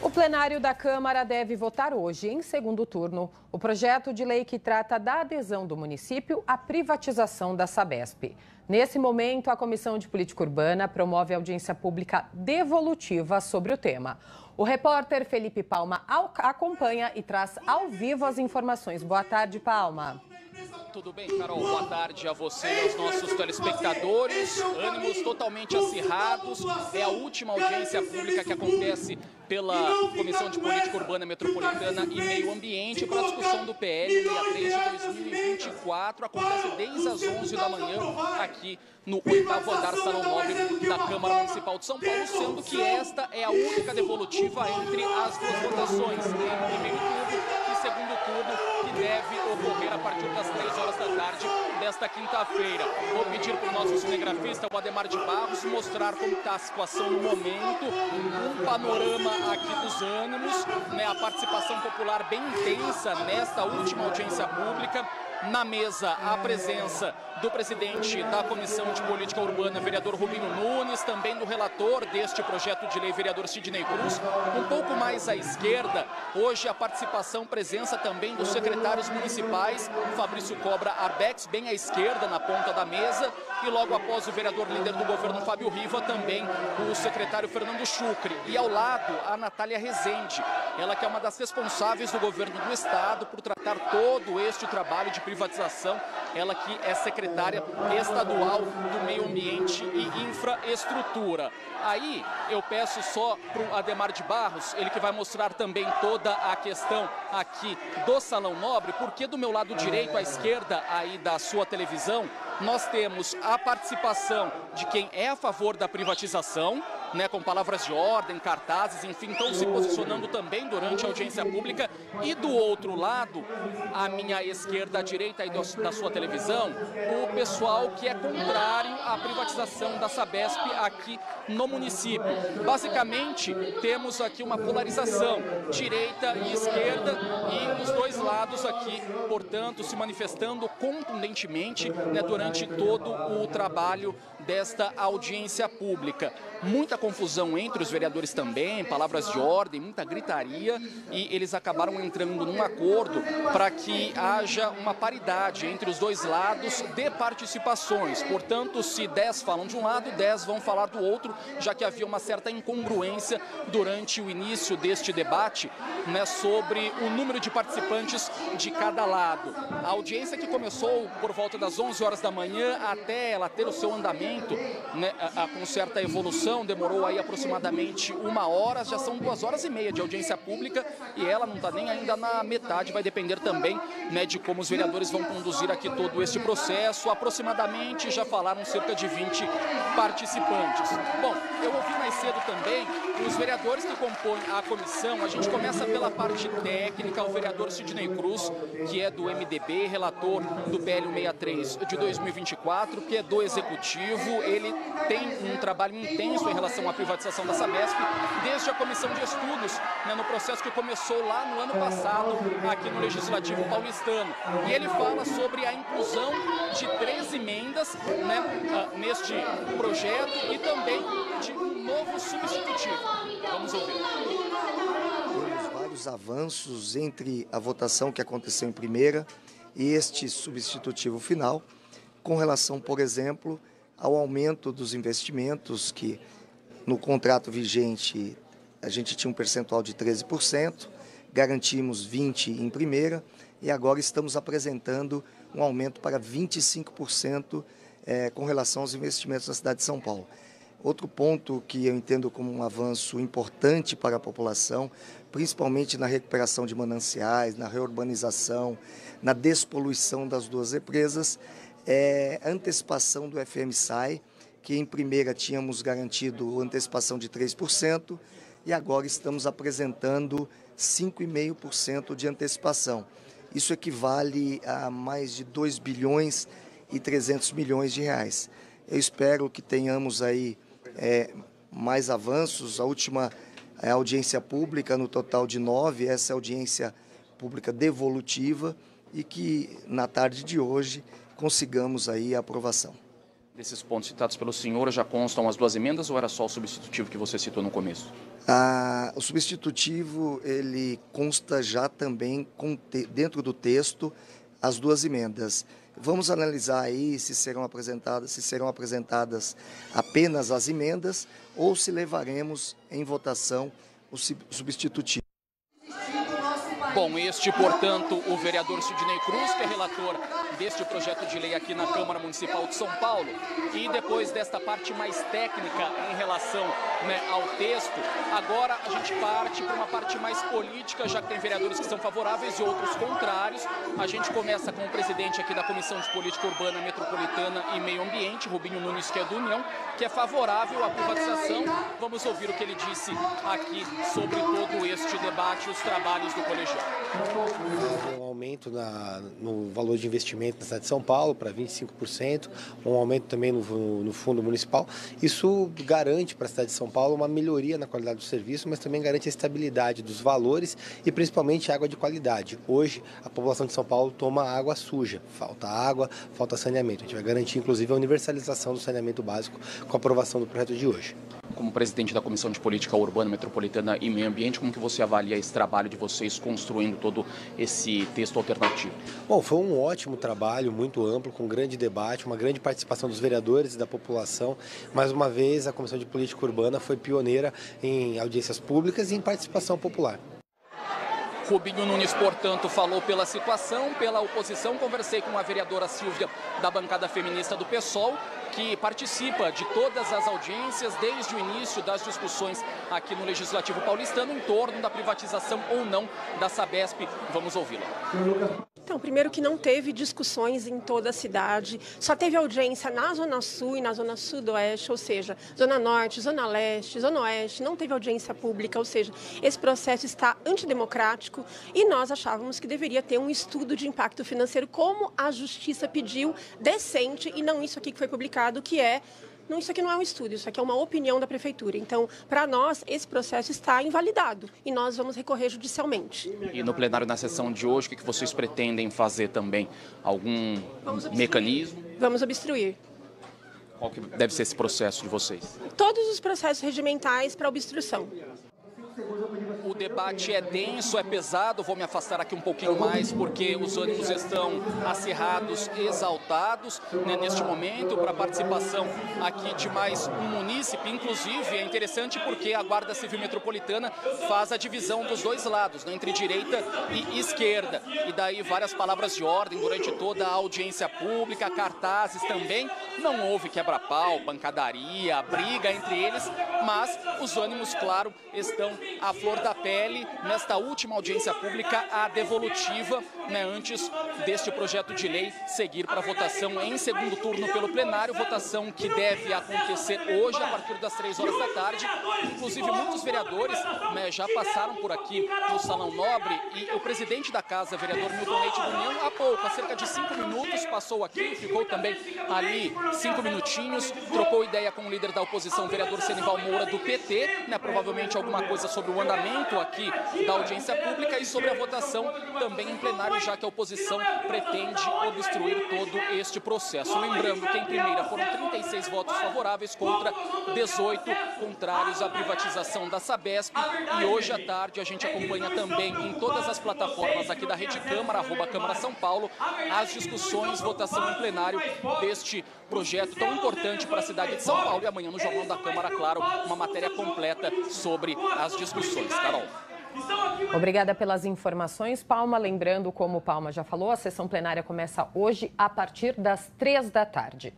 O plenário da Câmara deve votar hoje, em segundo turno, o projeto de lei que trata da adesão do município à privatização da Sabesp. Nesse momento, a Comissão de Política Urbana promove audiência pública devolutiva sobre o tema. O repórter Felipe Palma acompanha e traz ao vivo as informações. Boa tarde, Palma. Tudo bem, Carol? Boa tarde a você e aos nossos telespectadores. Ânimos totalmente acirrados. É a última audiência pública que acontece pela Comissão de Política Urbana, Metropolitana e Meio Ambiente para a discussão do PL 63 de 2024. Acontece desde as 11 da manhã aqui no 8º andar Salão Nobre da Câmara Municipal de São Paulo, sendo que esta é a única devolutiva entre as duas votações, em primeiro turno e segundo turno, que deve ocorrer a partir das 3 horas da tarde desta quinta-feira. Vou pedir para o nosso cinegrafista, o Ademar de Barros, mostrar como está a situação no momento, um panorama aqui dos ânimos, né, a participação popular bem intensa nesta última audiência pública. Na mesa, a presença do presidente da Comissão de Política Urbana, vereador Rubinho Nunes, também do relator deste projeto de lei, vereador Sidney Cruz. Um pouco mais à esquerda, hoje a participação, presença também dos secretários municipais, Fabrício Cobra Arbex, bem à esquerda, na ponta da mesa, e logo após o vereador líder do governo, Fábio Riva, também o secretário Fernando Chucre. E ao lado, a Natália Rezende, ela que é uma das responsáveis do governo do estado por tratar todo este trabalho de privatização, ela que é secretária estadual do Meio Ambiente e Infraestrutura. Aí eu peço só para o Ademar de Barros, ele que vai mostrar também toda a questão aqui do Salão Nobre, porque do meu lado direito, à esquerda aí da sua televisão, nós temos a participação de quem é a favor da privatização, né, com palavras de ordem, cartazes, enfim, estão se posicionando também durante a audiência pública. E do outro lado, à minha esquerda, à direita aí da sua televisão, o pessoal que é contrário à privatização da Sabesp aqui no município. Basicamente, temos aqui uma polarização, direita e esquerda, e os dois lados aqui, portanto, se manifestando contundentemente, né, durante todo o trabalho desta audiência pública. Muita confusão entre os vereadores também, palavras de ordem, muita gritaria, e eles acabaram entrando num acordo para que haja uma paridade entre os dois lados de participações. Portanto, se 10 falam de um lado, 10 vão falar do outro, já que havia uma certa incongruência durante o início deste debate, né, sobre o número de participantes de cada lado. A audiência que começou por volta das 11 horas da manhã até ela ter o seu andamento, né, com certa evolução, demorou aí aproximadamente 1 hora, já são 2 horas e meia de audiência pública e ela não está nem ainda na metade, vai depender também, né, de como os vereadores vão conduzir aqui todo este processo. Aproximadamente já falaram cerca de 20 participantes. Bom, eu ouvi mais cedo também os vereadores que compõem a comissão. A gente começa pela parte técnica, o vereador Sidney Cruz, que é do MDB, relator do PL 63 de 2024, que é do Executivo. Ele tem um trabalho intenso em relação à privatização da Sabesp, desde a comissão de estudos, né, no processo que começou lá no ano passado, aqui no Legislativo paulistano. E ele fala sobre a inclusão de 3 emendas, né, neste projeto e também de um novo substitutivo. Vamos ouvir. Temos vários avanços entre a votação que aconteceu em primeira e este substitutivo final, com relação, por exemplo, ao aumento dos investimentos, que no contrato vigente a gente tinha um percentual de 13%, garantimos 20% em primeira e agora estamos apresentando um aumento para 25% com relação aos investimentos da cidade de São Paulo. Outro ponto que eu entendo como um avanço importante para a população, principalmente na recuperação de mananciais, na reurbanização, na despoluição das 2 represas, é a antecipação do FMSAI, que em primeira tínhamos garantido antecipação de 3% e agora estamos apresentando 5,5% de antecipação. Isso equivale a mais de 2 bilhões e 300 milhões de reais. Eu espero que tenhamos aí mais avanços. A última audiência pública, no total de 9, essa é a audiência pública devolutiva, e que na tarde de hoje consigamos aí a aprovação. Desses pontos citados pelo senhor, já constam as duas emendas ou era só o substitutivo que você citou no começo? O substitutivo, ele consta já também dentro do texto as duas emendas. Vamos analisar aí se serão apresentadas apenas as emendas ou se levaremos em votação o substitutivo. Bom, este, portanto, o vereador Sidney Cruz, que é relator deste projeto de lei aqui na Câmara Municipal de São Paulo. E depois desta parte mais técnica em relação, ao texto, agora a gente parte para uma parte mais política, já que tem vereadores que são favoráveis e outros contrários. A gente começa com o presidente aqui da Comissão de Política Urbana, Metropolitana e Meio Ambiente, Rubinho Nunes, que é do União, que é favorável à privatização. Vamos ouvir o que ele disse aqui sobre todo este debate e os trabalhos do colegiado. Um aumento no valor de investimento na cidade de São Paulo para 25%, um aumento também no fundo municipal. Isso garante para a cidade de São Paulo uma melhoria na qualidade do serviço, mas também garante a estabilidade dos valores e principalmente água de qualidade. Hoje, a população de São Paulo toma água suja, falta água, falta saneamento. A gente vai garantir, inclusive, a universalização do saneamento básico com a aprovação do projeto de hoje. Como presidente da Comissão de Política Urbana, Metropolitana e Meio Ambiente, como que você avalia esse trabalho de vocês construindo todo esse texto alternativo? Bom, foi um ótimo trabalho, muito amplo, com grande debate, uma grande participação dos vereadores e da população. Mais uma vez, a Comissão de Política Urbana foi pioneira em audiências públicas e em participação popular. Rubinho Nunes, portanto, falou pela situação, pela oposição. Conversei com a vereadora Silvia, da bancada feminista do PSOL, que participa de todas as audiências desde o início das discussões aqui no Legislativo paulistano em torno da privatização ou não da Sabesp. Vamos ouvi-la. Então, primeiro que não teve discussões em toda a cidade, só teve audiência na Zona Sul e na Zona Sudoeste, ou seja, Zona Norte, Zona Leste, Zona Oeste, não teve audiência pública, ou seja, esse processo está antidemocrático e nós achávamos que deveria ter um estudo de impacto financeiro, como a Justiça pediu, decente, e não isso aqui que foi publicado, que é... Não, isso aqui não é um estudo, isso aqui é uma opinião da Prefeitura. Então, para nós, esse processo está invalidado e nós vamos recorrer judicialmente. E no plenário, na sessão de hoje, o que vocês pretendem fazer também? Algum mecanismo? Vamos obstruir. Qual que deve ser esse processo de vocês? Todos os processos regimentais para obstrução. O debate é denso, é pesado, vou me afastar aqui um pouquinho mais porque os ânimos estão acirrados, exaltados, neste momento, para a participação aqui de mais um munícipe. Inclusive, é interessante porque a Guarda Civil Metropolitana faz a divisão dos dois lados, entre direita e esquerda. E daí várias palavras de ordem durante toda a audiência pública, cartazes também. Não houve quebra-pau, pancadaria, briga entre eles, mas os ânimos, claro, estão à flor da pele nesta última audiência pública, a devolutiva, antes deste projeto de lei seguir para votação em segundo turno pelo plenário, votação que deve acontecer hoje a partir das 3 horas da tarde. Inclusive, muitos vereadores já passaram por aqui no Salão Nobre e o presidente da casa, vereador Milton Leite do União, há pouco, há cerca de 5 minutos, passou aqui, ficou também ali 5 minutinhos, trocou ideia com o líder da oposição, vereador Senival Moura, do PT, provavelmente alguma coisa sobre o andamento aqui da audiência pública e sobre a votação também em plenário, já que a oposição pretende obstruir todo este processo. Lembrando que em primeira foram 36 votos favoráveis contra 18 contrários à privatização da Sabesp. E hoje à tarde a gente acompanha também em todas as plataformas aqui da Rede Câmara, @Câmara São Paulo, as discussões, votação em plenário deste projeto tão importante para a cidade de São Paulo. E amanhã no Jornal da Câmara, claro, uma matéria completa sobre as discussões. Carol. Obrigada pelas informações, Palma. Lembrando, como o Palma já falou, a sessão plenária começa hoje a partir das 3 da tarde.